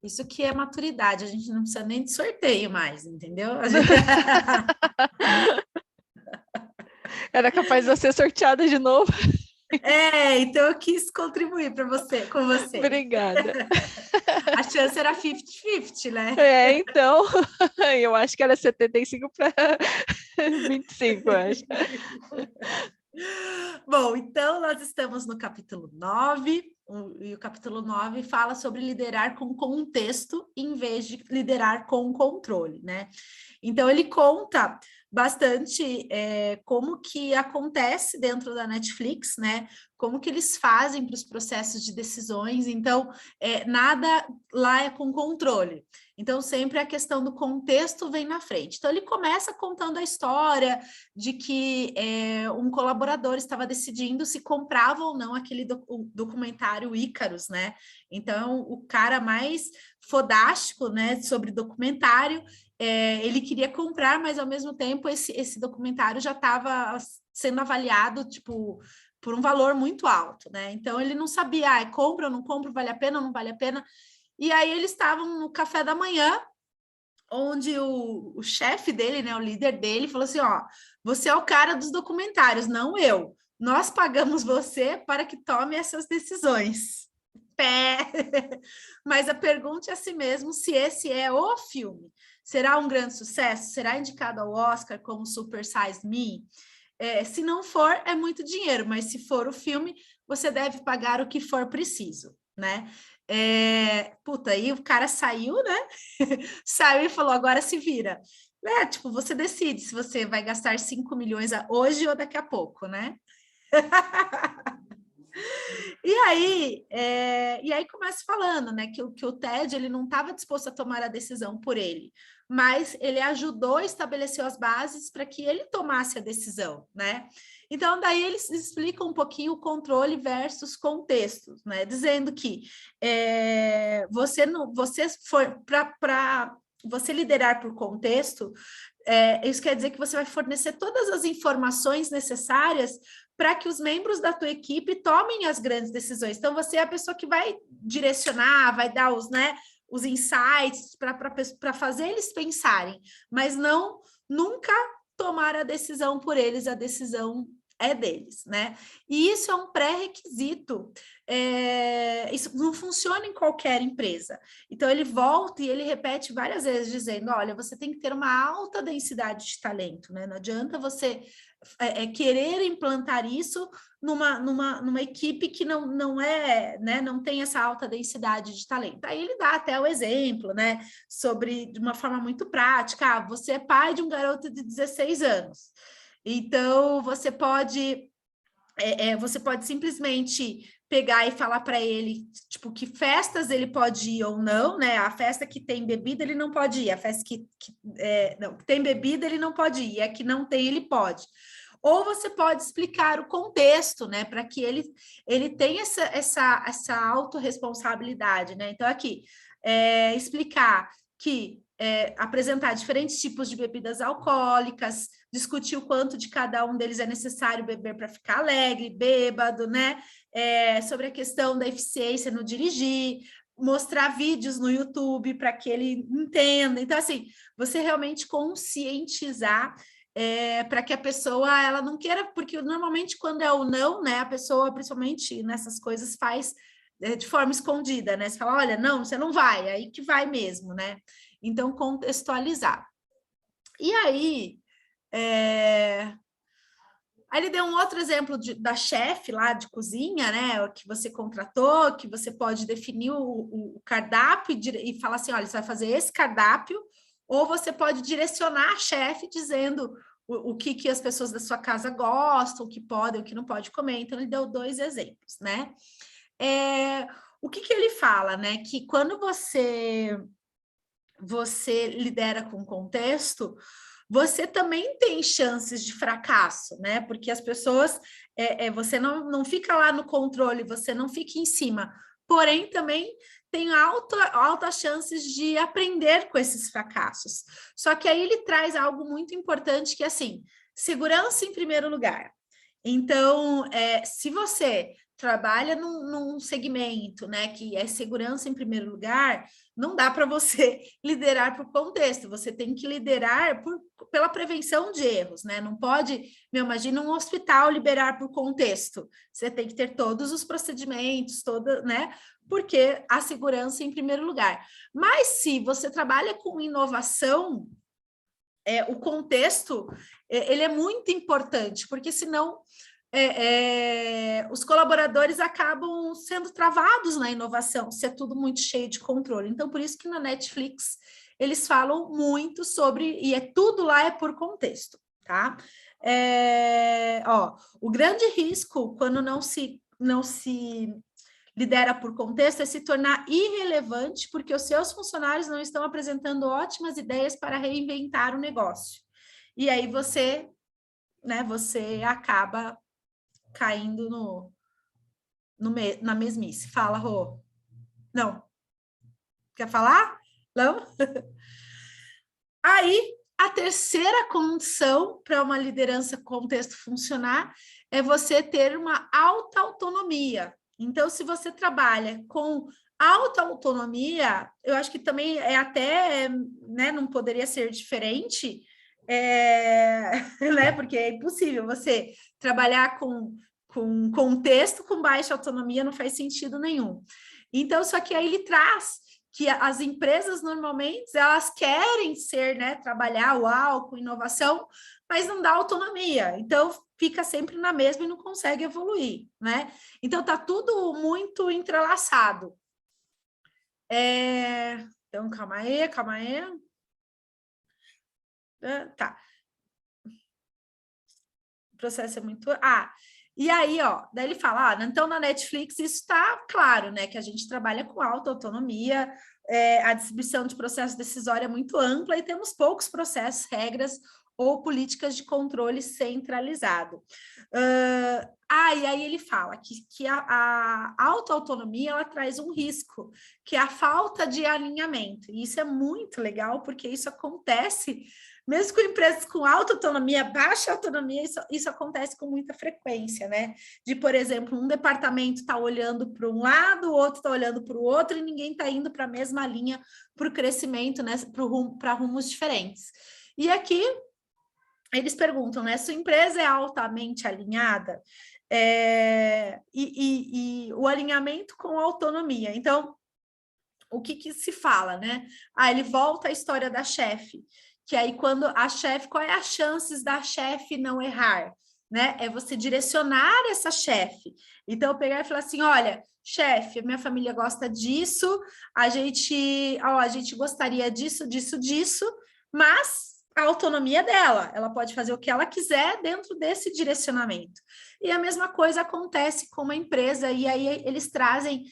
Isso que é maturidade, a gente não precisa nem de sorteio mais, entendeu? Era capaz de eu ser sorteada de novo. Então eu quis contribuir para você, com você. Obrigada. A chance era 50-50, né? Então, eu acho que era 75 para 25, eu acho. Bom, então nós estamos no capítulo 9, e o capítulo 9 fala sobre liderar com contexto em vez de liderar com controle, né? Então ele conta bastante como que acontece dentro da Netflix, né? Como que eles fazem para os processos de decisões. Então, nada lá é com controle. Então, sempre a questão do contexto vem na frente. Então, ele começa contando a história de que um colaborador estava decidindo se comprava ou não aquele documentário Ícaros, né? Então, o cara mais fodástico, né, sobre documentário, ele queria comprar, mas ao mesmo tempo esse documentário já estava sendo avaliado, tipo, por um valor muito alto, né? Então ele não sabia, compra ou não compra, vale a pena ou não vale a pena. E aí eles estavam no café da manhã, onde o chefe dele, né, o líder dele, falou assim: ó, você é o cara dos documentários, não eu. Nós pagamos você para que tome essas decisões. Pé. Mas a pergunta é a si mesmo se esse é o filme. Será um grande sucesso? Será indicado ao Oscar como Super Size Me? Se não for, é muito dinheiro, mas se for o filme, você deve pagar o que for preciso, né? Puta, aí o cara saiu, né? Saiu e falou, agora se vira. Tipo, você decide se você vai gastar 5 milhões hoje ou daqui a pouco, né? E aí começa falando, né, que o Ted ele não estava disposto a tomar a decisão por ele, mas ele ajudou a estabelecer as bases para que ele tomasse a decisão, né? Então, daí eles explicam um pouquinho o controle versus contextos, né? Dizendo que você for para você liderar por contexto, isso quer dizer que você vai fornecer todas as informações necessárias para que os membros da tua equipe tomem as grandes decisões. Então, você é a pessoa que vai direcionar, vai dar os insights para fazer eles pensarem, mas não nunca tomar a decisão por eles, a decisão é deles, né? E isso é um pré-requisito. Isso não funciona em qualquer empresa. Então, ele volta e ele repete várias vezes, dizendo: olha, você tem que ter uma alta densidade de talento, né? Não adianta você querer implantar isso numa equipe que não é, né, não tem essa alta densidade de talento. Aí ele dá até o exemplo, né, sobre, de uma forma muito prática, você é pai de um garoto de 16 anos, então você pode simplesmente pegar e falar para ele, tipo, que festas ele pode ir ou não, né? A festa que tem bebida, ele não pode ir. A festa que tem bebida, ele não pode ir. A que não tem, ele pode. Ou você pode explicar o contexto, né? Para que ele tenha essa autorresponsabilidade, né? Então, aqui, explicar que apresentar diferentes tipos de bebidas alcoólicas, discutir o quanto de cada um deles é necessário beber para ficar alegre, bêbado, né? Sobre a questão da eficiência no dirigir, mostrar vídeos no YouTube para que ele entenda. Então, assim, você realmente conscientizar para que a pessoa ela não queira, porque normalmente quando é o não, né, a pessoa, principalmente nessas coisas, faz de forma escondida, né? Você fala, olha, não, você não vai, aí que vai mesmo, né? Então, contextualizar. E aí, aí ele deu um outro exemplo da chefe lá de cozinha, né? Que você contratou, que você pode definir o cardápio e falar assim: olha, você vai fazer esse cardápio, ou você pode direcionar a chefe dizendo o que as pessoas da sua casa gostam, o que podem, o que não pode comer. Então, ele deu 2 exemplos, né? O que ele fala, né? Que quando você lidera com contexto, você também tem chances de fracasso, né? Porque as pessoas, você não fica lá no controle, você não fica em cima, porém também tem altas chances de aprender com esses fracassos. Só que aí ele traz algo muito importante que é assim, segurança em primeiro lugar. Então, se você trabalha num segmento, né, que é segurança em primeiro lugar, não dá para você liderar por contexto, você tem que liderar pela prevenção de erros, né? Não pode, me imagina um hospital liberar por contexto. Você tem que ter todos os procedimentos, toda, né? Porque a segurança em primeiro lugar. Mas se você trabalha com inovação, o contexto ele é muito importante, porque senão os colaboradores acabam sendo travados na inovação, se é tudo muito cheio de controle. Então, por isso que na Netflix eles falam muito sobre, e tudo lá é por contexto, tá? O grande risco quando não se lidera por contexto é se tornar irrelevante porque os seus funcionários não estão apresentando ótimas ideias para reinventar o negócio. E aí você acaba caindo na mesmice. Fala, Rô. Não. Quer falar? Não? Aí, a terceira condição para uma liderança contexto funcionar é você ter uma alta autonomia. Então, se você trabalha com alta autonomia, eu acho que também né, não poderia ser diferente, né, porque é impossível você trabalhar com contexto com baixa autonomia, não faz sentido nenhum. Então, só que aí ele traz que as empresas normalmente elas querem ser, né, trabalhar com inovação, mas não dá autonomia. Então fica sempre na mesma e não consegue evoluir, né? Então tá tudo muito entrelaçado. Então calma aí. Tá. O processo é muito. E aí, daí ele fala, então na Netflix isso está claro, né? Que a gente trabalha com alta autonomia, a distribuição de processo decisório é muito ampla e temos poucos processos, regras ou políticas de controle centralizado. E aí ele fala que a alta autonomia ela traz um risco, que é a falta de alinhamento. E isso é muito legal, porque isso acontece mesmo com empresas com alta autonomia, baixa autonomia, isso acontece com muita frequência, né? De, por exemplo, um departamento está olhando para um lado, o outro está olhando para o outro, e ninguém está indo para a mesma linha para o crescimento, né? Para rumos diferentes. E aqui eles perguntam, né? Sua empresa é altamente alinhada? E o alinhamento com a autonomia. Então, o que se fala, né? Ele volta à história da chefe, que aí quando a chefe, qual é as chances da chefe não errar, né? É você direcionar essa chefe. Então, eu pegar e falar assim, olha, chefe, minha família gosta disso, a gente gostaria disso, mas a autonomia dela, ela pode fazer o que ela quiser dentro desse direcionamento. E a mesma coisa acontece com uma empresa, e aí eles trazem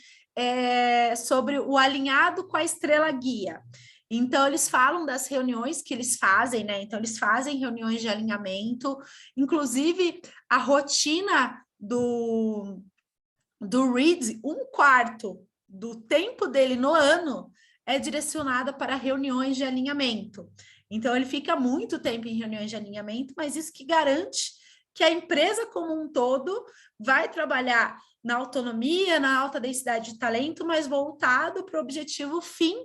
sobre o alinhado com a estrela guia. Então, eles falam das reuniões que eles fazem, né? Então, eles fazem reuniões de alinhamento, inclusive a rotina do Reed, 1/4 do tempo dele no ano é direcionada para reuniões de alinhamento. Então, ele fica muito tempo em reuniões de alinhamento, mas isso que garante que a empresa como um todo vai trabalhar na autonomia, na alta densidade de talento, mas voltado para o objetivo fim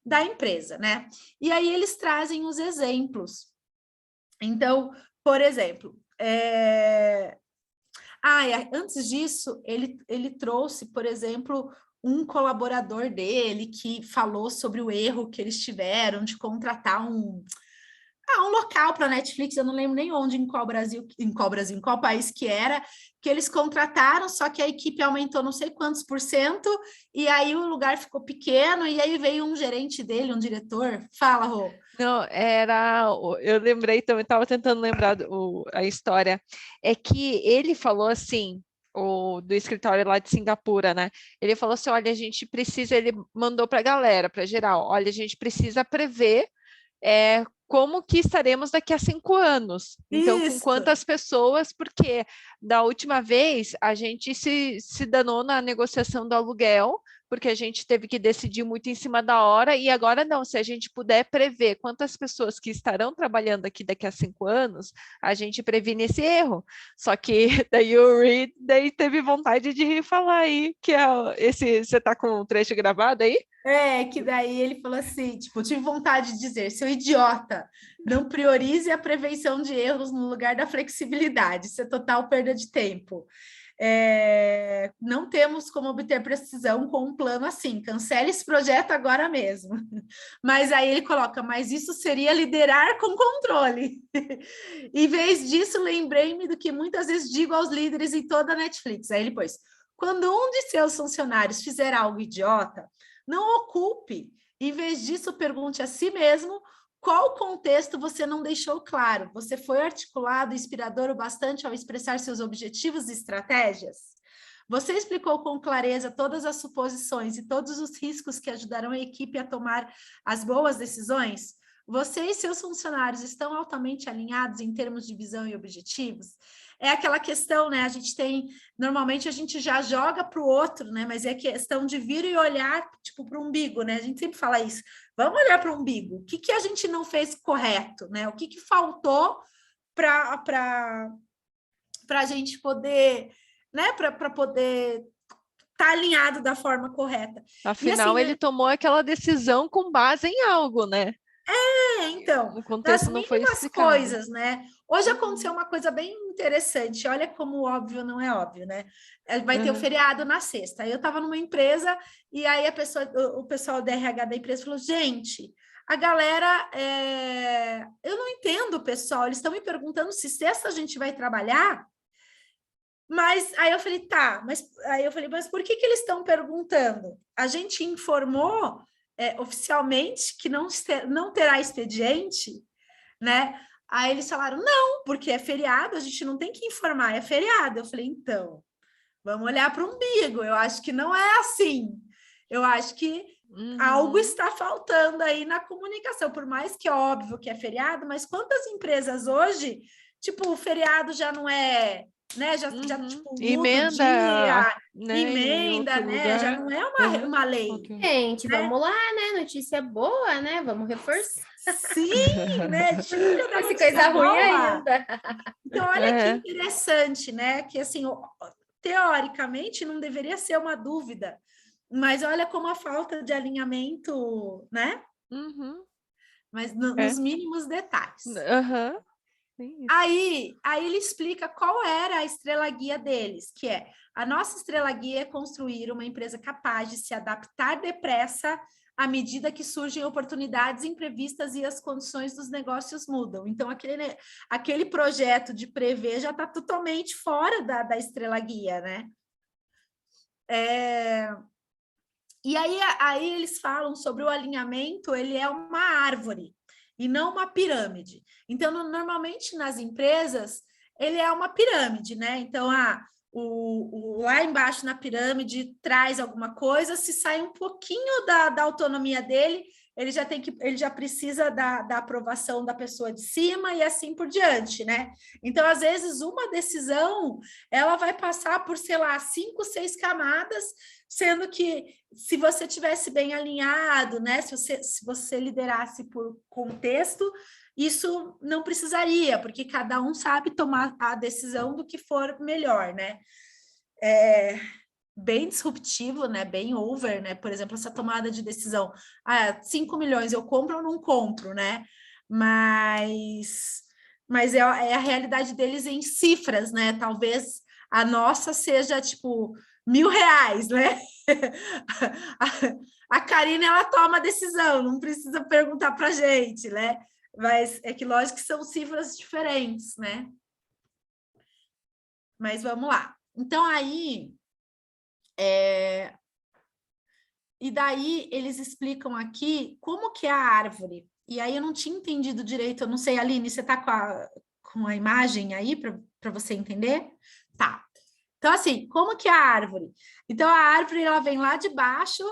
da empresa, né? E aí eles trazem os exemplos. Então, por exemplo, antes disso, ele trouxe, por exemplo, um colaborador dele que falou sobre o erro que eles tiveram de contratar um local para a Netflix, eu não lembro nem onde, em qual país que era, que eles contrataram, só que a equipe aumentou não sei quantos %, e aí o lugar ficou pequeno, e aí veio um gerente dele, um diretor. Fala, Rô. Não, eu lembrei também, estava tentando lembrar a história, é que ele falou assim, do escritório lá de Singapura, né? Ele falou assim, olha, a gente precisa, ele mandou para a galera, para geral, olha, a gente precisa prever como que estaremos daqui a 5 anos. Então, com Isso. quantas pessoas, porque da última vez a gente se danou na negociação do aluguel, porque a gente teve que decidir muito em cima da hora, e agora não, se a gente puder prever quantas pessoas que estarão trabalhando aqui daqui a 5 anos, a gente previne esse erro. Só que daí o Reed daí teve vontade de falar aí, que você está com um trecho gravado aí? Que daí ele falou assim, tipo, eu tive vontade de dizer, seu idiota, não priorize a prevenção de erros no lugar da flexibilidade, isso é total perda de tempo. Não temos como obter precisão com um plano assim, cancele esse projeto agora mesmo. Mas aí ele coloca, mas isso seria liderar com controle. Em vez disso, lembrei-me do que muitas vezes digo aos líderes em toda a Netflix. Aí ele pôs, quando um de seus funcionários fizer algo idiota, não ocupe. Em vez disso, pergunte a si mesmo qual contexto você não deixou claro. Você foi articulado e inspirador o bastante ao expressar seus objetivos e estratégias? Você explicou com clareza todas as suposições e todos os riscos que ajudarão a equipe a tomar as boas decisões? Você e seus funcionários estão altamente alinhados em termos de visão e objetivos? É aquela questão, né? Normalmente a gente já joga para o outro, né? Mas é questão de vir e olhar, tipo, para o umbigo, né? A gente sempre fala isso. Vamos olhar para o umbigo. O que a gente não fez correto, né? O que faltou para a gente poder, né? Para poder estar alinhado da forma correta. Afinal, assim, ele tomou aquela decisão com base em algo, né? Então, O contexto das não foi mínimas explicado. coisas, né? Hoje aconteceu uma coisa bem interessante, olha como o óbvio não é óbvio, né? Vai ter o feriado na sexta. Aí eu estava numa empresa e aí o pessoal da RH da empresa falou, gente, a galera, eu não entendo, pessoal, eles estão me perguntando se sexta a gente vai trabalhar, mas aí eu falei, tá, mas por que eles estão perguntando? A gente informou oficialmente que não terá expediente, né? Aí eles falaram, não, porque é feriado, a gente não tem que informar, é feriado. Eu falei, então, vamos olhar para o umbigo, eu acho que não é assim. Eu acho que algo está faltando aí na comunicação, por mais que é óbvio que é feriado, mas quantas empresas hoje, tipo, o feriado já não é, né? Já tipo, muda o dia, né, emenda, né? Já não é uma lei. Okay. Gente, né? Vamos lá, né? Notícia boa, né? Vamos reforçar. Sim, né? Tira da Essa coisa ruim ainda. Então, olha que interessante, né? Que assim, teoricamente não deveria ser uma dúvida, mas olha como a falta de alinhamento, né? Mas nos mínimos detalhes. Aí ele explica qual era a estrela guia deles, que é a nossa estrela guia é construir uma empresa capaz de se adaptar depressa à medida que surgem oportunidades imprevistas e as condições dos negócios mudam. Então, aquele projeto de prever já está totalmente fora da estrela guia, né? E aí eles falam sobre o alinhamento, ele é uma árvore e não uma pirâmide. Então, normalmente nas empresas, ele é uma pirâmide, né? Então, lá embaixo na pirâmide traz alguma coisa, se sai um pouquinho da autonomia dele, ele já precisa da aprovação da pessoa de cima e assim por diante, né? Então, às vezes, uma decisão, ela vai passar por, sei lá, 5, 6 camadas, sendo que se você tivesse bem alinhado, né? Se você liderasse por contexto, isso não precisaria, porque cada um sabe tomar a decisão do que for melhor, né? Bem disruptivo, né? Bem over, né? Por exemplo, essa tomada de decisão. 5 milhões eu compro ou não compro, né? Mas é a realidade deles em cifras, né? Talvez a nossa seja, tipo, R$1.000, né? A Karina, ela toma a decisão, não precisa perguntar para a gente, né? Mas é que, lógico, que são cifras diferentes, né? Mas vamos lá. Então, aí... E daí, eles explicam aqui como que é a árvore. E aí, eu não tinha entendido direito, eu não sei, Aline, você está com a imagem aí para você entender? Tá. Então, assim, como que é a árvore? Então, a árvore, ela vem lá de baixo,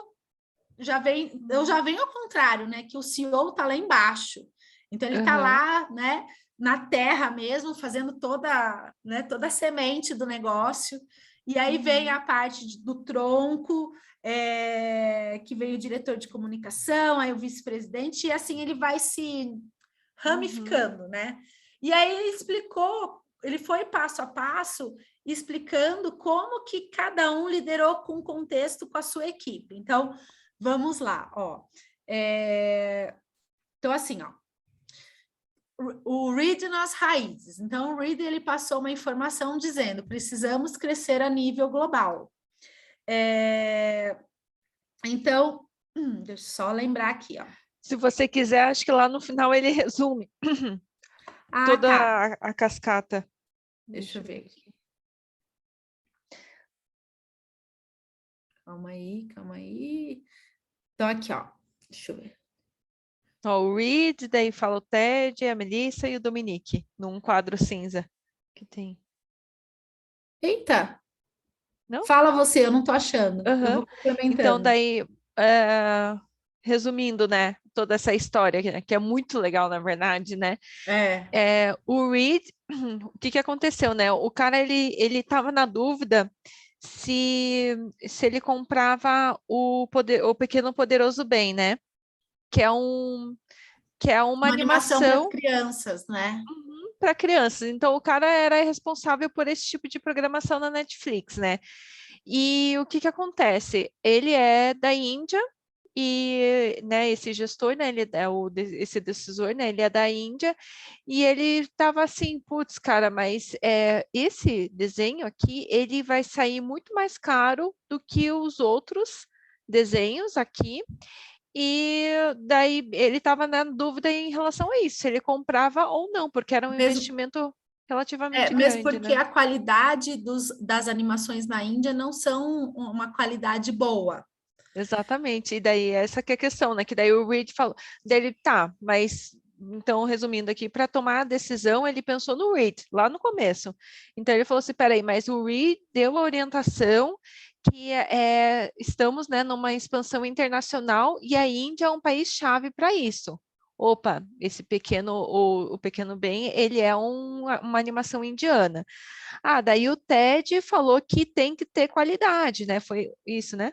eu já venho ao contrário, né? Que o CEO está lá embaixo. Então, ele está lá, né, na terra mesmo, fazendo toda, né, toda a semente do negócio. E aí vem a parte do tronco, que veio o diretor de comunicação, aí o vice-presidente, e assim ele vai se ramificando, né? E aí ele explicou, ele foi passo a passo, explicando como que cada um liderou com contexto com a sua equipe. Então, vamos lá, ó. Então, assim, ó. O Reed nas raízes. Então, o Reed, ele passou uma informação dizendo, precisamos crescer a nível global. Então, deixa eu só lembrar aqui, ó. Se você quiser, acho que lá no final ele resume toda tá. a cascata. Deixa eu ver aqui. Calma aí. Então, aqui, ó. Deixa eu ver. Ó, o Reed, daí fala o Ted, a Melissa e o Dominique, num quadro cinza que tem. Eita! Não? Fala você, eu não tô achando. Eu vou complementando. Então, daí, resumindo, né, toda essa história, que é muito legal, na verdade, né? O Reed, o que aconteceu, né? O cara, ele estava na dúvida se ele comprava o Pequeno Poderoso Bem, né? Que é uma animação para animação crianças, né? Para crianças. Então, o cara era responsável por esse tipo de programação na Netflix, né? E o que acontece? Ele é da Índia e, né, esse gestor, né, esse decisor, né, ele é da Índia e ele estava assim, putz, cara, mas esse desenho aqui, ele vai sair muito mais caro do que os outros desenhos aqui. E daí ele estava na dúvida em relação a isso, se ele comprava ou não, porque era um investimento relativamente mesmo grande, porque né? a qualidade das animações na Índia não são uma qualidade boa. Exatamente, e daí essa que é a questão, né? Que daí o Reed falou, dele, tá, mas então, resumindo aqui, para tomar a decisão, ele pensou no Reed, lá no começo. Então ele falou assim, peraí, mas o Reed deu a orientação que estamos, né, numa expansão internacional e a Índia é um país-chave para isso. Opa, esse o Pequeno Bem, ele é uma animação indiana. Ah, daí o Ted falou que tem que ter qualidade, né? Foi isso, né?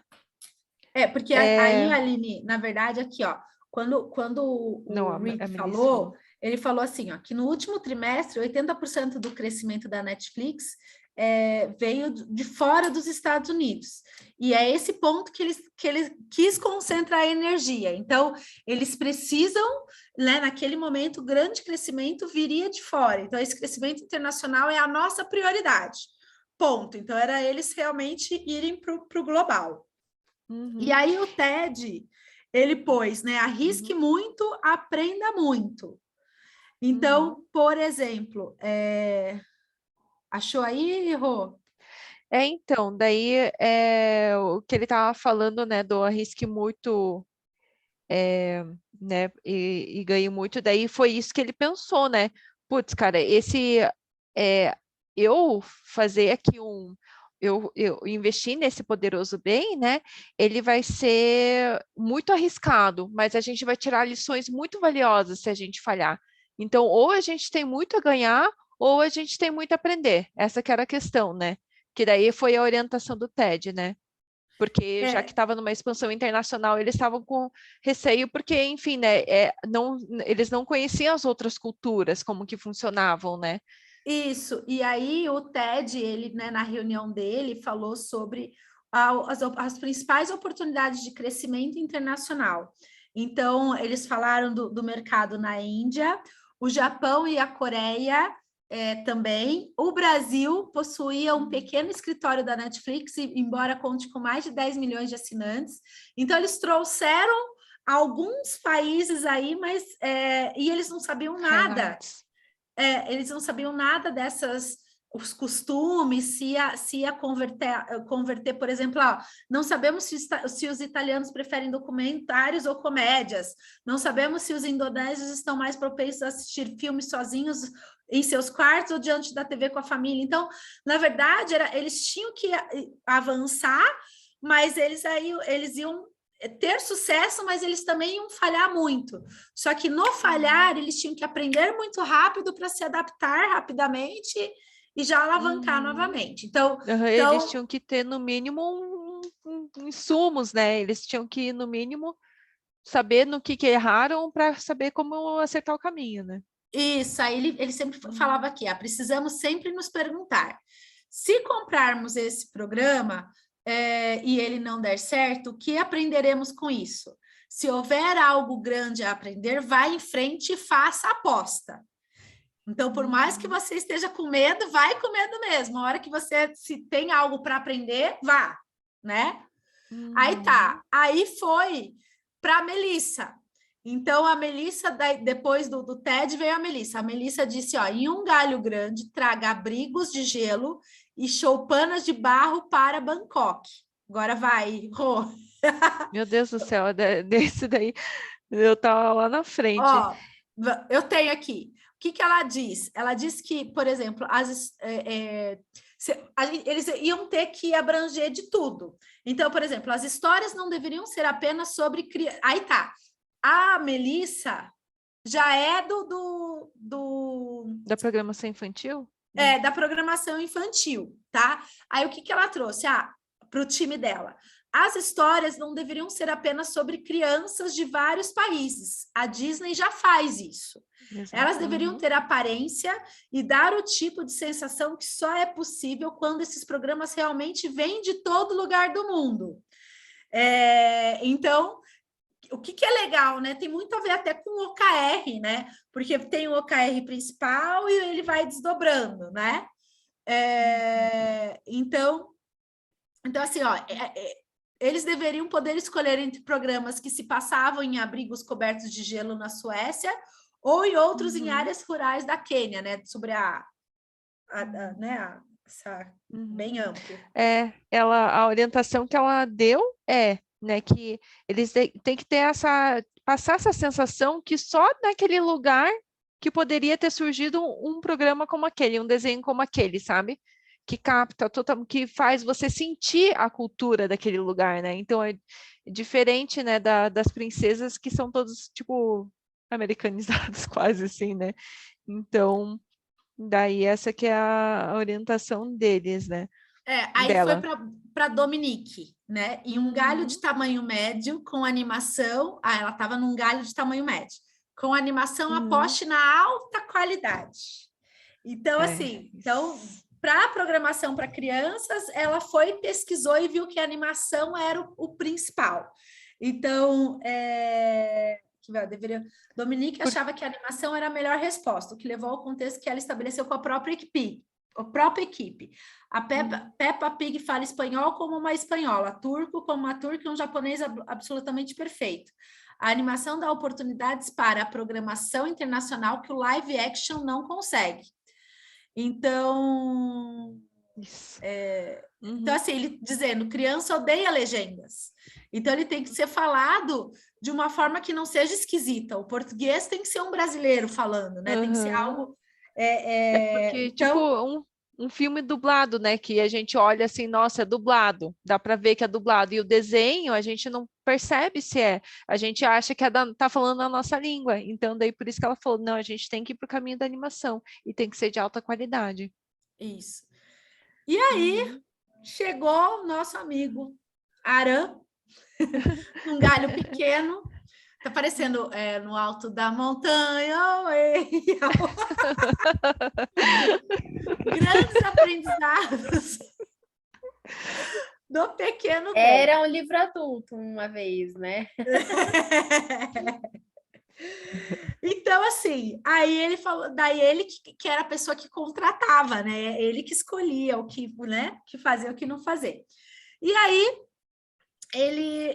Porque aí, Aline, na verdade, aqui, ó, quando o Reed falou, ele falou assim, ó, que no último trimestre, 80% do crescimento da Netflix veio de fora dos Estados Unidos. E é esse ponto que ele quis concentrar a energia. Então, eles precisam, né, naquele momento, o grande crescimento viria de fora. Então, esse crescimento internacional é a nossa prioridade. Ponto. Então, era eles realmente irem para o global. E aí o TED, ele pôs, né, arrisque muito, aprenda muito. Então, por exemplo, achou aí, Rô? Então, daí o que ele estava falando, né, do arrisque muito, né, e ganhe muito, daí foi isso que ele pensou, né? Putz, cara, eu fazer aqui eu investir nesse poderoso bem, né? Ele vai ser muito arriscado, mas a gente vai tirar lições muito valiosas se a gente falhar. Então, ou a gente tem muito a ganhar, ou a gente tem muito a aprender. Essa que era a questão, né? Que daí foi a orientação do TED, né? Porque já que estava numa expansão internacional, eles estavam com receio, porque, enfim, né? Eles não conheciam as outras culturas, como que funcionavam, né? Isso, e aí o TED, ele, né, na reunião dele, falou sobre as principais oportunidades de crescimento internacional. Então, eles falaram do mercado na Índia, o Japão e a Coreia também. O Brasil possuía um pequeno escritório da Netflix, embora conte com mais de 10 milhões de assinantes. Então, eles trouxeram alguns países aí, mas e eles não sabiam nada. Eles não sabiam nada os costumes, se ia converter, por exemplo, não sabemos se os italianos preferem documentários ou comédias, não sabemos se os indonésios estão mais propensos a assistir filmes sozinhos em seus quartos ou diante da TV com a família. Então, na verdade, eles tinham que avançar, mas eles iam ter sucesso, mas eles também iam falhar muito. Só que no falhar, eles tinham que aprender muito rápido para se adaptar rapidamente e já alavancar novamente. Então, Eles tinham que ter, no mínimo, insumos, né? Eles tinham que, no mínimo, saber no que erraram para saber como acertar o caminho, né? Isso, aí ele sempre falava aqui, precisamos sempre nos perguntar, se comprarmos esse programa e ele não der certo, o que aprenderemos com isso? Se houver algo grande a aprender, vá em frente e faça a aposta. Então, por mais que você esteja com medo, vai com medo mesmo. A hora que você se tem algo para aprender, vá, né? Aí tá. Aí foi para a Melissa. Então, a Melissa, depois do TED, veio a Melissa. A Melissa disse, em um galho grande, traga abrigos de gelo e choupanas de barro para Bangkok. Agora vai, Rô. Meu Deus do céu, desse daí, eu tava lá na frente. Eu tenho aqui. O que ela diz? Ela diz que, por exemplo, eles iam ter que abranger de tudo. Então, por exemplo, as histórias não deveriam ser apenas sobre criança. Aí tá. A Melissa já é da programação infantil? Da programação infantil, tá? Aí o que ela trouxe? Para o time dela. As histórias não deveriam ser apenas sobre crianças de vários países. A Disney já faz isso. Exato. Elas deveriam ter aparência e dar o tipo de sensação que só é possível quando esses programas realmente vêm de todo lugar do mundo. Então, o que é legal, né? Tem muito a ver até com o OKR, né? Porque tem o OKR principal e ele vai desdobrando, né? Então, assim, eles deveriam poder escolher entre programas que se passavam em abrigos cobertos de gelo na Suécia ou em outros em áreas rurais da Quênia, né? Sobre bem amplo. A orientação que ela deu né, que eles têm que ter passar essa sensação que só naquele lugar que poderia ter surgido um programa como aquele, um desenho como aquele, sabe? Que capta, que faz você sentir a cultura daquele lugar, né? Então, é diferente, né, das princesas que são todos, tipo, americanizadas quase assim, né? Então, daí essa que é a orientação deles, né? Aí dela. Foi para Dominique, né? Em um galho de tamanho médio, com animação... ela estava num galho de tamanho médio. Com animação, aposte na alta qualidade. Então, assim... Para a programação para crianças, ela pesquisou e viu que a animação era o principal. Então, Dominique achava que a animação era a melhor resposta, o que levou ao contexto que ela estabeleceu com a própria equipe. A Peppa Pig fala espanhol como uma espanhola, turco como uma turca e um japonês absolutamente perfeito. A animação dá oportunidades para a programação internacional que o live action não consegue. Então, então, assim, ele dizendo, criança odeia legendas. Então, ele tem que ser falado de uma forma que não seja esquisita. O português tem que ser um brasileiro falando, né? Tem que ser algo... porque, então... tipo, um filme dublado, né? Que a gente olha assim, nossa, é dublado. Dá para ver que é dublado. E o desenho, a gente não percebe se é. A gente acha que tá falando a nossa língua. Então, daí por isso que ela falou, não, a gente tem que ir pro caminho da animação. E tem que ser de alta qualidade. Isso. E aí, chegou o nosso amigo Aran, um galho pequeno, tá parecendo no alto da montanha. Grandes aprendizados do pequeno Ben. Era um livro adulto uma vez, né? Então, assim, aí ele falou, daí ele que era a pessoa que contratava, né? Ele que escolhia o que, né? Que fazia, o que não fazer. E aí,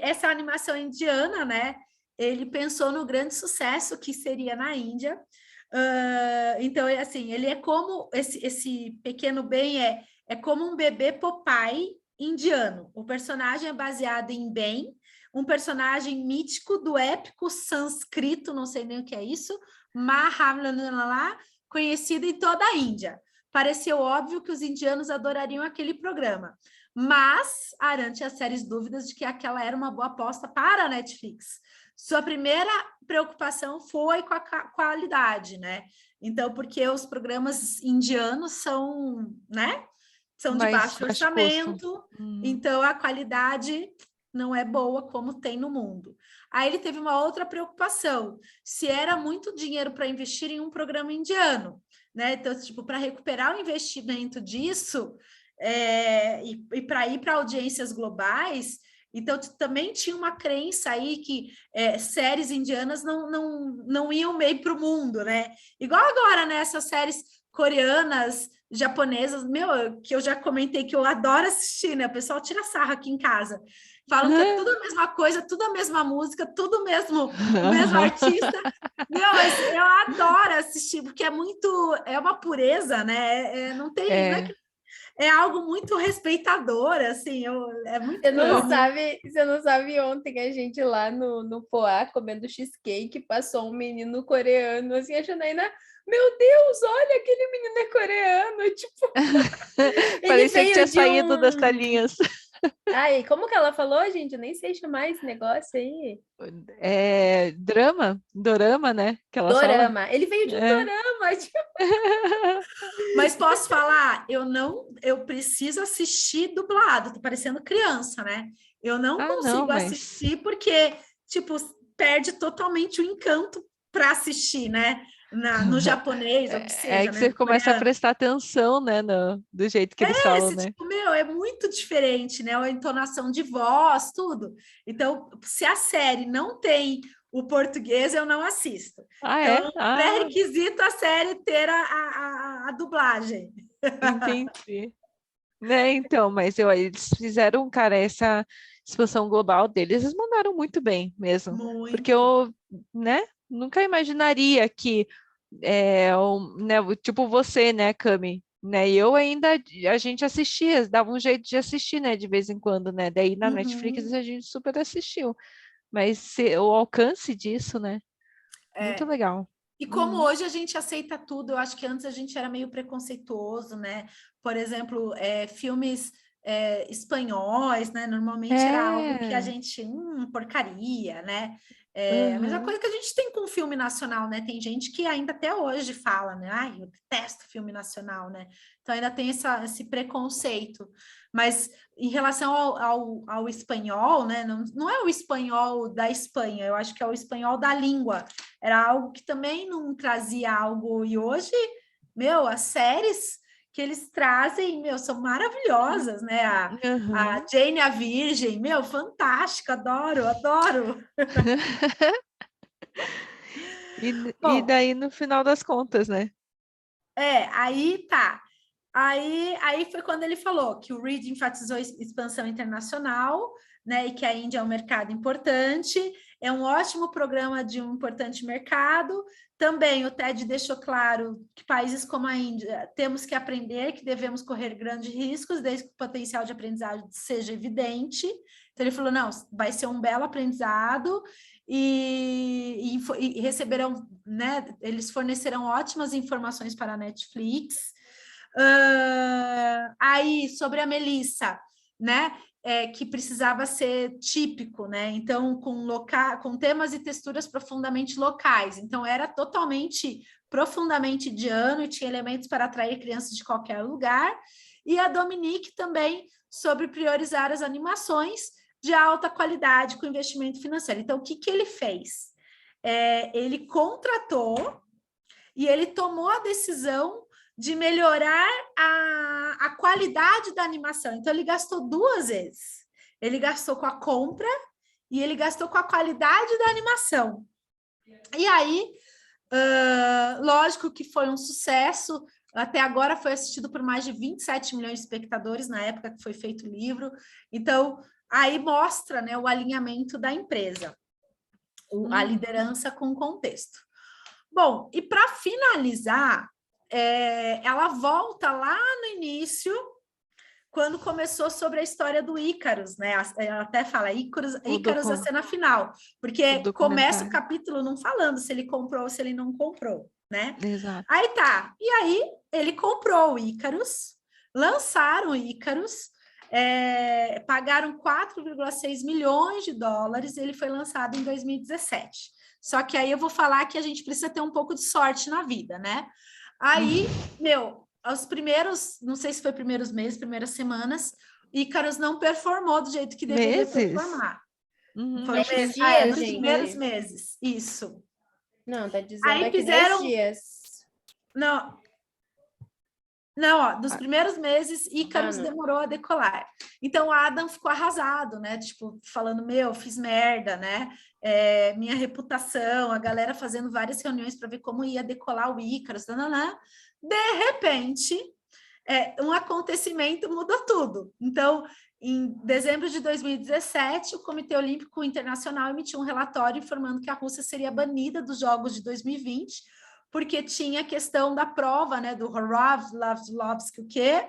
essa animação indiana, né? Ele pensou no grande sucesso que seria na Índia. Então, assim, ele é como esse pequeno Ben é como um bebê Popeye indiano. O personagem é baseado em Ben, um personagem mítico do épico sânscrito, não sei nem o que é isso, Mahabharata, conhecido em toda a Índia. Pareceu óbvio que os indianos adorariam aquele programa, Mas a Aran tinha sérias dúvidas de que aquela era uma boa aposta para a Netflix. Sua primeira preocupação foi com a qualidade, né? Então, porque os programas indianos são, né? São de Mais baixo baixo custo. orçamento, então a qualidade não é boa como tem no mundo. Aí ele teve uma outra preocupação, se era muito dinheiro para investir em um programa indiano, né? Então, tipo, para recuperar o investimento disso e para ir para audiências globais, então também tinha uma crença aí que séries indianas não iam meio para o mundo, né? Igual agora, né? Essas séries coreanas, japonesas, que eu já comentei que eu adoro assistir, né? O pessoal tira sarro aqui em casa. Falam que é tudo a mesma coisa, tudo a mesma música, tudo o mesmo artista. Mas eu adoro assistir, porque é uma pureza, né? Não tem, não é que é algo muito respeitador, assim, é muito... Você não sabe ontem a gente lá no Poá, comendo cheesecake, passou um menino coreano, assim, a Janaína, meu Deus, olha, aquele menino é coreano, tipo... Parecia que tinha saído das telinhas. Ai, como que ela falou, gente? Eu nem sei chamar esse negócio aí. Dorama, né? Que ela Dorama. fala. Ele veio de um dorama, tipo... Mas posso falar, eu preciso assistir dublado, tô parecendo criança, né? Eu não consigo assistir porque, tipo, perde totalmente o encanto para assistir, né? No japonês, ou que seja, Que né? você começa a prestar atenção, né? Do jeito que eles falam, né? Tipo, é muito diferente, né? A entonação de voz, tudo. Então, se a série não tem o português, eu não assisto. Então, pré-requisito a série ter a dublagem. Entendi. Né, então, mas eles fizeram, cara, essa expansão global deles, eles mandaram muito bem mesmo. Muito. Porque eu, né, nunca imaginaria que, né, tipo você, né, Cami, né, a gente assistia, dava um jeito de assistir, né, de vez em quando, né, daí na Netflix a gente super assistiu. Mas o alcance disso, né, muito legal. E como hoje a gente aceita tudo, eu acho que antes a gente era meio preconceituoso, né? Por exemplo, filmes espanhóis, né? Normalmente era algo que a gente, porcaria, né? A mesma coisa que a gente tem com o filme nacional, né? Tem gente que ainda até hoje fala, né? Ai, eu detesto filme nacional, né? Então ainda tem esse preconceito. Mas em relação ao espanhol, né? Não é o espanhol da Espanha, eu acho que é o espanhol da língua. Era algo que também não trazia algo. E hoje, as séries que eles trazem, são maravilhosas, né? A Jane a Virgem, fantástica, adoro. E daí, no final das contas, né? Aí tá. Aí foi quando ele falou que o Reed enfatizou expansão internacional, né, e que a Índia é um mercado importante, é um ótimo programa de um importante mercado. Também o TED deixou claro que países como a Índia temos que aprender, que devemos correr grandes riscos, desde que o potencial de aprendizado seja evidente. Então ele falou, não, vai ser um belo aprendizado e receberão, né, eles fornecerão ótimas informações para a Netflix. Aí, sobre a Melissa, né? Que precisava ser típico, né? Então, com temas e texturas profundamente locais. Então, era profundamente indiano e tinha elementos para atrair crianças de qualquer lugar. E a Dominique também sobre priorizar as animações de alta qualidade com investimento financeiro. Então, o que ele fez? Ele contratou e ele tomou a decisão de melhorar a qualidade da animação. Então, ele gastou 2 vezes. Ele gastou com a compra e ele gastou com a qualidade da animação. E aí, lógico que foi um sucesso. Até agora foi assistido por mais de 27 milhões de espectadores na época que foi feito o livro. Então, aí mostra, né, o alinhamento da empresa, a liderança com o contexto. Bom, e para finalizar, ela volta lá no início, quando começou sobre a história do Ícaros, né? Ela até fala Ícaros a cena final, porque começa o capítulo não falando se ele comprou ou se ele não comprou, né? Exato. Aí tá, e aí ele comprou o Ícaros, lançaram o Ícaros, pagaram 4,6 milhões de dólares, ele foi lançado em 2017. Só que aí eu vou falar que a gente precisa ter um pouco de sorte na vida, né? Aí, os primeiros, não sei se foi primeiros meses, primeiras semanas, Icarus não performou do jeito que deveria performar. Foi Acho que nos gente. primeiros meses, isso. Não, tá dizendo aí aqui fizeram 10 dias. Não, ó, dos primeiros meses, Icarus demorou a decolar. Então, o Adam ficou arrasado, né? Tipo, falando, fiz merda, né? Minha reputação, a galera fazendo várias reuniões para ver como ia decolar o Icarus. Nananã. De repente, um acontecimento mudou tudo. Então, em dezembro de 2017, o Comitê Olímpico Internacional emitiu um relatório informando que a Rússia seria banida dos Jogos de 2020, porque tinha a questão da prova, né, do Horovsky, o quê?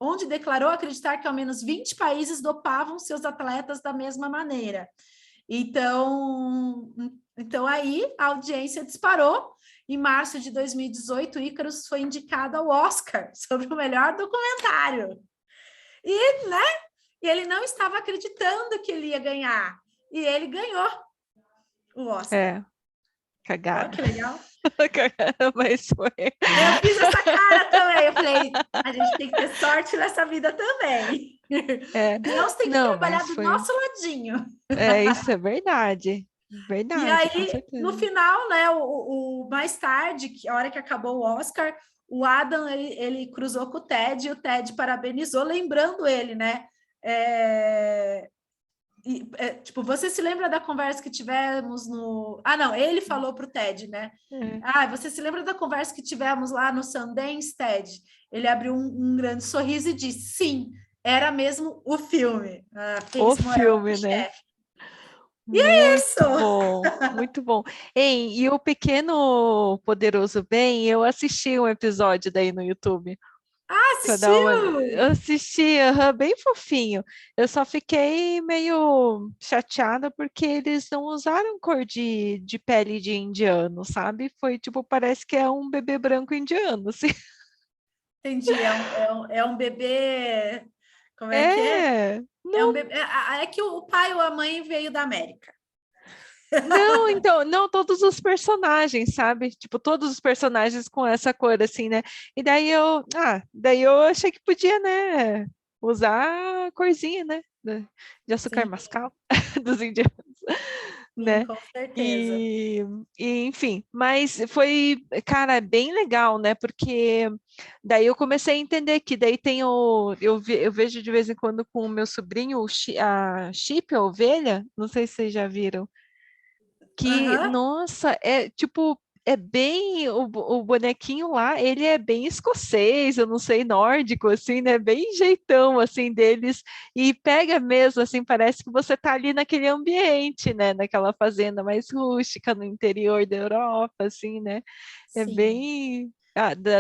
Onde declarou acreditar que ao menos 20 países dopavam seus atletas da mesma maneira. Então aí a audiência disparou. Em março de 2018, Icarus foi indicado ao Oscar sobre o melhor documentário. E ele não estava acreditando que ele ia ganhar. E ele ganhou o Oscar. Cagada. Olha que legal. Cagada, mas foi. Eu fiz essa cara também. Eu falei, a gente tem que ter sorte nessa vida também. Deus tem que trabalhar do nosso ladinho. Isso é verdade. Verdade, e aí, no final, né, mais tarde, a hora que acabou o Oscar, o Adam, ele cruzou com o Ted, e o Ted parabenizou, lembrando ele, né? Tipo, você se lembra da conversa que tivemos no... não, ele falou para o Ted, né? Você se lembra da conversa que tivemos lá no Sundance, Ted? Ele abriu um grande sorriso e disse, sim, era mesmo o filme. O filme, né? E é isso! Bom, muito bom. E o Pequeno Poderoso Bem, eu assisti um episódio daí no YouTube. Assistiu? Eu assisti, bem fofinho. Eu só fiquei meio chateada porque eles não usaram cor de pele de indiano, sabe? Foi tipo, parece que é um bebê branco indiano, assim. Entendi, é um bebê... Como é que é? Não... um bebê, é que o pai ou a mãe veio da América. Não, então, não todos os personagens, sabe? Tipo, todos os personagens com essa cor, assim, né? E daí eu achei que podia, né, usar a corzinha, né? De açúcar mascavo dos indianos, né? Sim, com certeza. Enfim, mas foi, cara, bem legal, né? Porque daí eu comecei a entender que daí tem eu vejo de vez em quando com o meu sobrinho a Chip, a ovelha, não sei se vocês já viram. Que, nossa, é bem, o bonequinho lá, ele é bem escocês, eu não sei, nórdico, assim, né, bem jeitão, assim, deles, e pega mesmo, assim, parece que você tá ali naquele ambiente, né, naquela fazenda mais rústica, no interior da Europa, assim, né, é Sim. bem...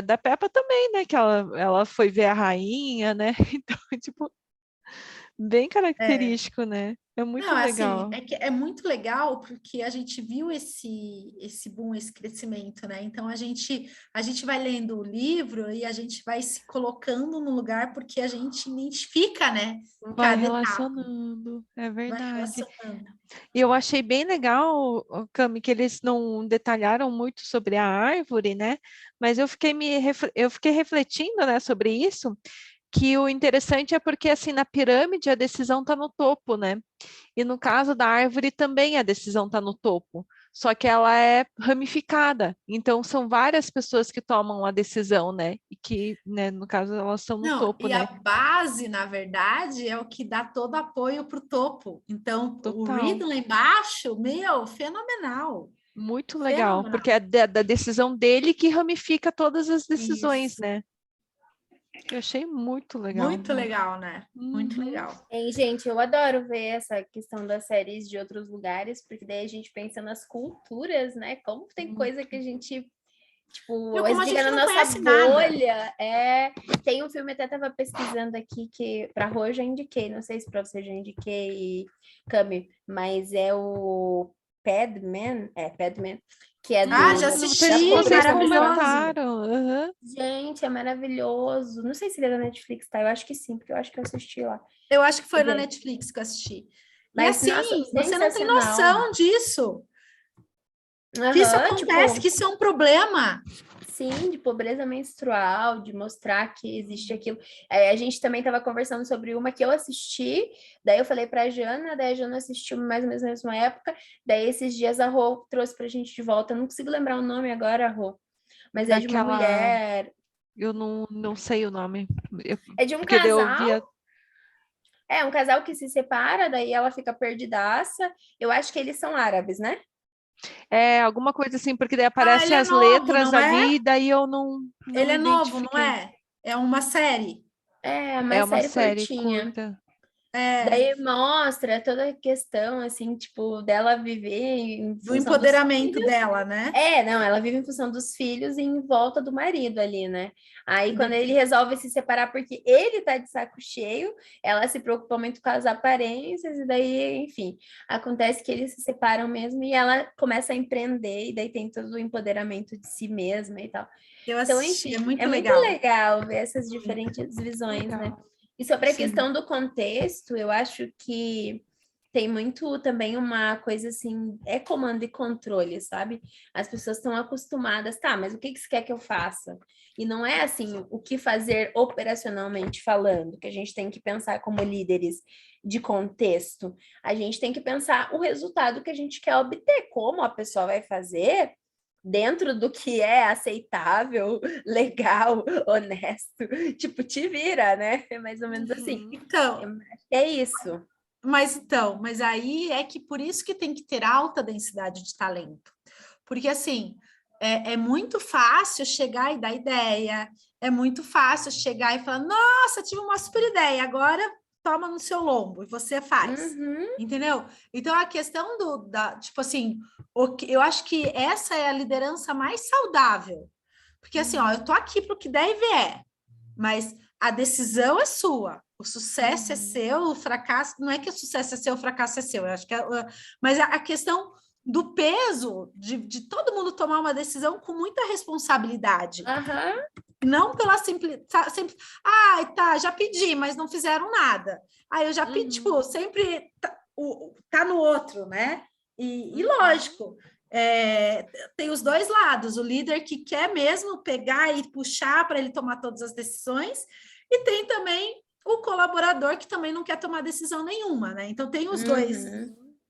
da Peppa também, né, que ela foi ver a rainha, né, então, tipo, bem característico, né? É muito legal. Assim, é muito legal porque a gente viu esse boom, esse crescimento, né? Então a gente vai lendo o livro e a gente vai se colocando no lugar porque a gente identifica, né? Vai relacionando, é Vai verdade. relacionando. E eu achei bem legal, Cami, que eles não detalharam muito sobre a árvore, né? Mas eu fiquei refletindo, né, sobre isso, que o interessante é porque, assim, na pirâmide a decisão está no topo, né? E no caso da árvore também a decisão está no topo, só que ela é ramificada. Então, são várias pessoas que tomam a decisão, né? E que, né, no caso, elas estão no topo, né? A base, na verdade, é o que dá todo apoio para o topo. Então, o Reed lá embaixo, fenomenal. Muito legal, porque é da decisão dele que ramifica todas as decisões, né? Eu achei muito legal. Muito legal, né? Muito legal. Gente, eu adoro ver essa questão das séries de outros lugares, porque daí a gente pensa nas culturas, né? Como tem coisa que a gente, tipo, liga na nossa bolha. Tem um filme, até tava pesquisando aqui, que pra Rô já indiquei, não sei se pra você já indiquei, Cami, mas é o Padman, que é do já da assisti, Vocês pobreza comentaram. Aham. Gente, é maravilhoso. Não sei se ele é da Netflix, tá? Eu acho que sim, porque eu acho que eu assisti lá. Eu acho que foi na Gente, Netflix que eu assisti. E mas, assim, nossa, você não tem sensacional. noção disso. Que isso Aham, acontece, tipo, que isso é um problema. sim, de pobreza menstrual, de mostrar que existe aquilo. A gente também estava conversando sobre uma que eu assisti, daí eu falei para a Jana, daí a Jana assistiu mais ou menos na mesma época, daí esses dias a Rô trouxe pra gente de volta, eu não consigo lembrar o nome agora, Rô, mas é de uma Daquela. mulher, Eu não sei o nome. é de um Porque daí eu casal. via. É, um casal que se separa, daí ela fica perdidaça. Eu acho que eles são árabes, né? É alguma coisa assim, porque daí Ah, ele aparecem é as novo, letras não é? ali, e daí eu Ele não é novo, não identifiquei. é? É uma série. É, uma É uma série série curtinha. curta. É, Daí mostra toda a questão, assim, tipo, dela viver em do função dos empoderamento filhos. dela, né? É, não, ela vive em função dos filhos e em volta do marido ali, né? Aí quando ele resolve se separar porque ele tá de saco cheio, ela se preocupa muito com as aparências e daí, enfim, acontece que eles se separam mesmo e ela começa a empreender e daí tem todo o empoderamento de si mesma e tal. Eu Então, assisti, é enfim, é muito muito legal. legal ver essas Muito diferentes visões, né? Legal. E sobre a sim. questão do contexto, eu acho que tem muito também uma coisa assim, é comando e controle, sabe? As pessoas estão acostumadas, tá, mas o que você quer que eu faça? E não é assim, o que fazer operacionalmente falando, que a gente tem que pensar como líderes de contexto. A gente tem que pensar o resultado que a gente quer obter, como a pessoa vai fazer dentro do que é aceitável, legal, honesto. Tipo, te vira, né? É mais ou menos assim. Uhum. Eu Então, acho que é isso. mas aí é que por isso que tem que ter alta densidade de talento. Porque assim, é muito fácil chegar e dar ideia, é muito fácil chegar e falar, nossa, tive uma super ideia, agora toma no seu lombo e você faz. Uhum, Entendeu? Então a questão tipo assim, eu acho que essa é a liderança mais saudável. Porque assim, ó, eu tô aqui para o que der e vier, mas a decisão é sua. O sucesso é seu, o fracasso. Não é que o sucesso é seu, o fracasso é seu. Eu acho que mas a questão do peso de todo mundo tomar uma decisão com muita responsabilidade. aham, Não pela simples. Ah, tá, já pedi, mas não fizeram nada. Ah, eu já pedi, tipo, uhum, sempre tá no outro, né? E uhum. lógico, tem os dois lados, o líder que quer mesmo pegar e puxar para ele tomar todas as decisões, e tem também o colaborador que também não quer tomar decisão nenhuma, né? Então tem os Uhum.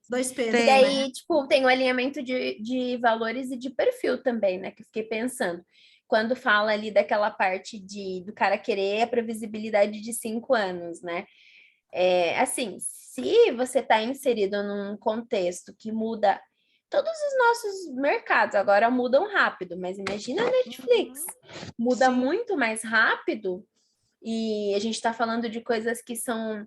dois E pesos, Tem. né? daí, tipo, tem o alinhamento de valores e de perfil também, né? Que eu fiquei pensando. Quando fala ali daquela parte do cara querer a previsibilidade de 5 anos, né? Assim, se você está inserido num contexto que muda, todos os nossos mercados agora mudam rápido, mas imagina a Netflix, Uhum. muda Sim. muito mais rápido e a gente está falando de coisas que são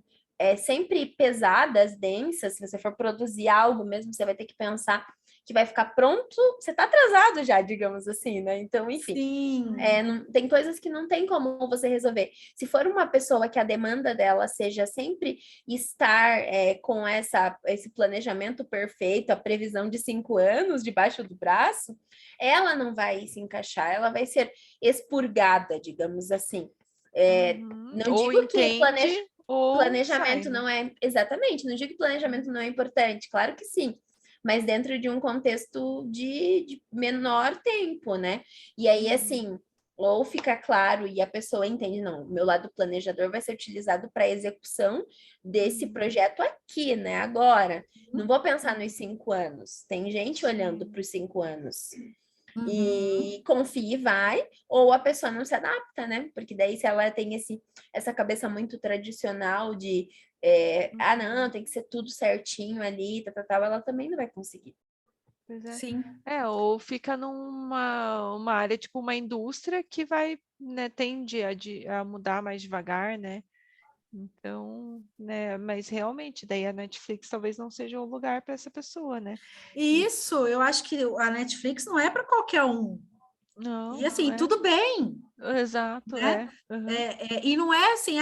sempre pesadas, densas. Se você for produzir algo mesmo, você vai ter que pensar que vai ficar pronto. Você está atrasado já, digamos assim, né? Então, enfim. Sim. Tem coisas que não tem como você resolver. Se for uma pessoa que a demanda dela seja sempre estar com esse planejamento perfeito, a previsão de 5 anos debaixo do braço, ela não vai se encaixar, ela vai ser expurgada, digamos assim. Uhum. Não Ou digo que entende ou sai, planejamento né? não é. Exatamente, não digo que planejamento não é importante, claro que sim. Mas dentro de um contexto de menor tempo, né? E aí, assim, ou fica claro e a pessoa entende, não, o meu lado planejador vai ser utilizado para a execução desse projeto aqui, né? Agora. Não vou pensar nos 5 anos. Tem gente olhando para os 5 anos Uhum. e confia e vai, ou a pessoa não se adapta, né? Porque daí, se ela tem essa cabeça muito tradicional de não, tem que ser tudo certinho ali, tal, ela também não vai conseguir. Pois é. Sim. Ou fica uma área, tipo uma indústria que vai, né, tende a mudar mais devagar, né? Então, né, mas realmente, daí a Netflix talvez não seja o lugar para essa pessoa, né? E isso, eu acho que a Netflix não é para qualquer um. E Não, assim, tudo bem. exato, né? Uhum. E não é assim,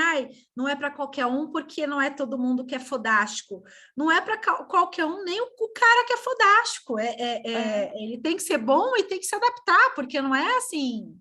não é para qualquer um, porque não é todo mundo que é fodástico. Não é para qualquer um, nem o cara que é fodástico. Ele tem que ser bom e tem que se adaptar, porque não é assim.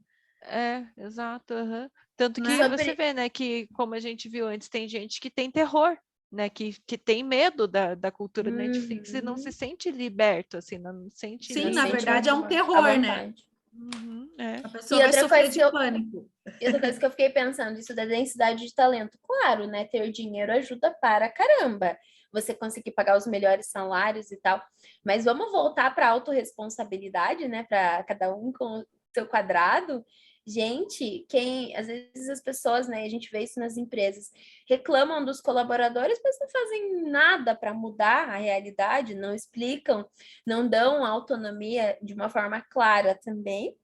Exato, uhum. Tanto Né? que você vê, né, que como a gente viu antes, tem gente que tem terror, né, que tem medo da cultura Netflix e não se sente liberto, assim, não sente... Sim, Não na sente verdade é um à terror, né? vontade. Uhum, A E pessoa vai outra sofrer coisa que de eu, pânico. e outra coisa que eu fiquei pensando, isso da densidade de talento. Claro, né? Ter dinheiro ajuda para caramba. Você conseguir pagar os melhores salários e tal. Mas vamos voltar para a autorresponsabilidade, né? Para cada um com o seu quadrado. Gente, às vezes as pessoas, né? A gente vê isso nas empresas, reclamam dos colaboradores, mas não fazem nada para mudar a realidade, não explicam, não dão autonomia de uma forma clara também.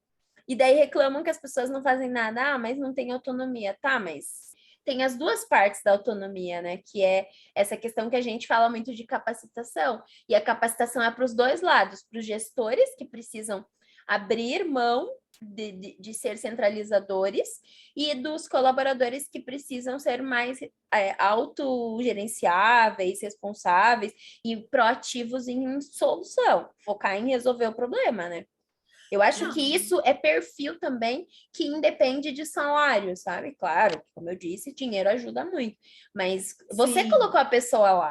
E daí reclamam que as pessoas não fazem nada, mas não tem autonomia. Tá, mas tem as duas partes da autonomia, né? Que é essa questão que a gente fala muito de capacitação. E a capacitação é para os dois lados, para os gestores que precisam abrir mão de ser centralizadores e dos colaboradores que precisam ser mais autogerenciáveis, responsáveis e proativos em solução, focar em resolver o problema, né? Eu acho que isso é perfil também que independe de salário, sabe? Claro, como eu disse, dinheiro ajuda muito. Mas você Sim. colocou a pessoa lá.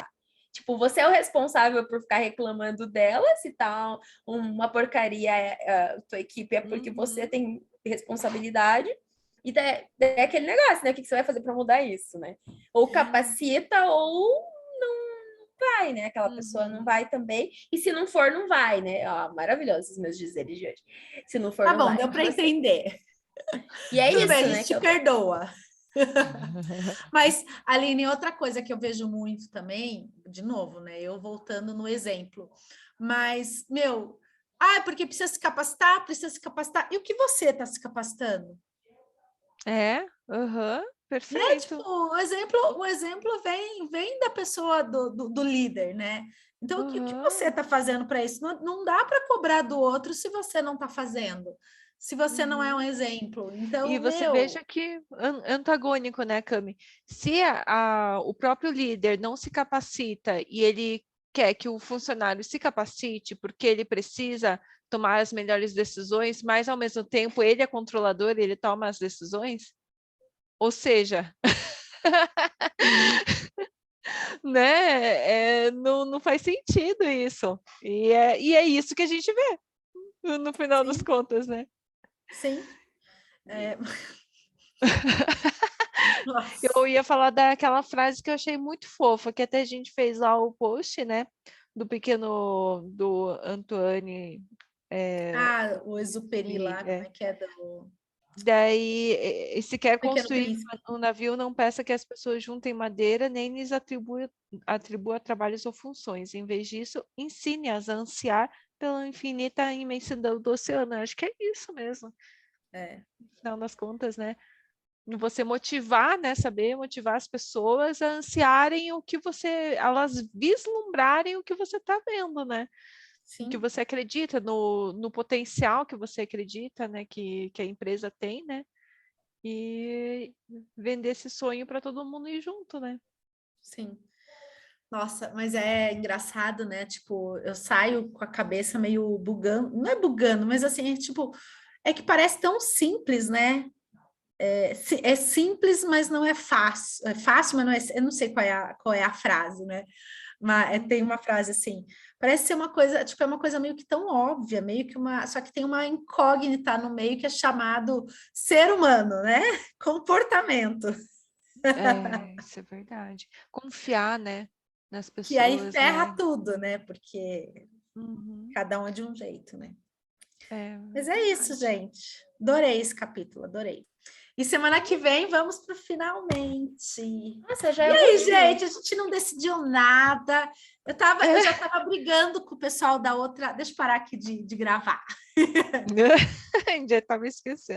Tipo, você é o responsável por ficar reclamando dela, se tá uma porcaria a tua equipe é porque você tem responsabilidade. E daí é aquele negócio, né? O que você vai fazer para mudar isso, né? Ou capacita ou vai, né? Aquela pessoa não vai também. E se não for, não vai, né? Ó, maravilhosos os meus dizeres de hoje. Se não for, Tá não bom, vai. deu para entender. E é Tudo isso, bem, a né? gente te perdoa. Mas, Aline, outra coisa que eu vejo muito também, de novo, né? Eu voltando no exemplo, mas, é porque precisa se capacitar, precisa se capacitar. E o que você está se capacitando? Né? Tipo, Perfeito. o exemplo vem da pessoa do líder, né? Então, o que você está fazendo para isso? Não dá para cobrar do outro se você não está fazendo, se você não é um exemplo. Então, E você veja que antagônico, né, Cami? Se o próprio líder não se capacita e ele quer que o funcionário se capacite porque ele precisa tomar as melhores decisões, mas ao mesmo tempo ele é controlador, ele toma as decisões, ou seja, né, não faz sentido isso. E é isso que a gente vê no final das contas, né? sim. Eu ia falar daquela frase que eu achei muito fofa, que até a gente fez lá o post, né? Do Antoine. O Exupéry lá, como é que é Daí, se quer Pequeno construir Príncipe. um navio, não peça que as pessoas juntem madeira, nem lhes atribua trabalhos ou funções. Em vez disso, ensine-as a ansiar pela infinita imensidão do oceano. Acho que é isso mesmo. No final das contas, né? Você motivar, né? Saber motivar as pessoas a ansiarem elas vislumbrarem o que você está vendo, né? Sim. Que você acredita, no potencial que você acredita, né? Que a empresa tem, né? E vender esse sonho para todo mundo ir junto, né? Sim. Nossa, mas é engraçado, né? Tipo, eu saio com a cabeça meio bugando, não é bugando, mas assim, é que parece tão simples, né? É simples, mas não é fácil. É fácil, mas não é. Eu não sei qual é a frase, né? Mas tem uma frase assim, parece ser uma coisa, tipo, é uma coisa meio que tão óbvia, meio que só que tem uma incógnita no meio que é chamado ser humano, né? Comportamento. Isso é verdade. Confiar, né? Nas Que aí pessoas, ferra né? tudo, né? Porque Uhum. cada um é de um jeito, né? É Mas é isso, verdade. gente. Adorei esse capítulo, adorei. E semana que vem vamos para o finalmente. Nossa, já E é o aí, último. gente, a gente não decidiu nada. Eu já estava brigando com o pessoal da outra. Deixa eu parar aqui de gravar. Já estava esquecendo.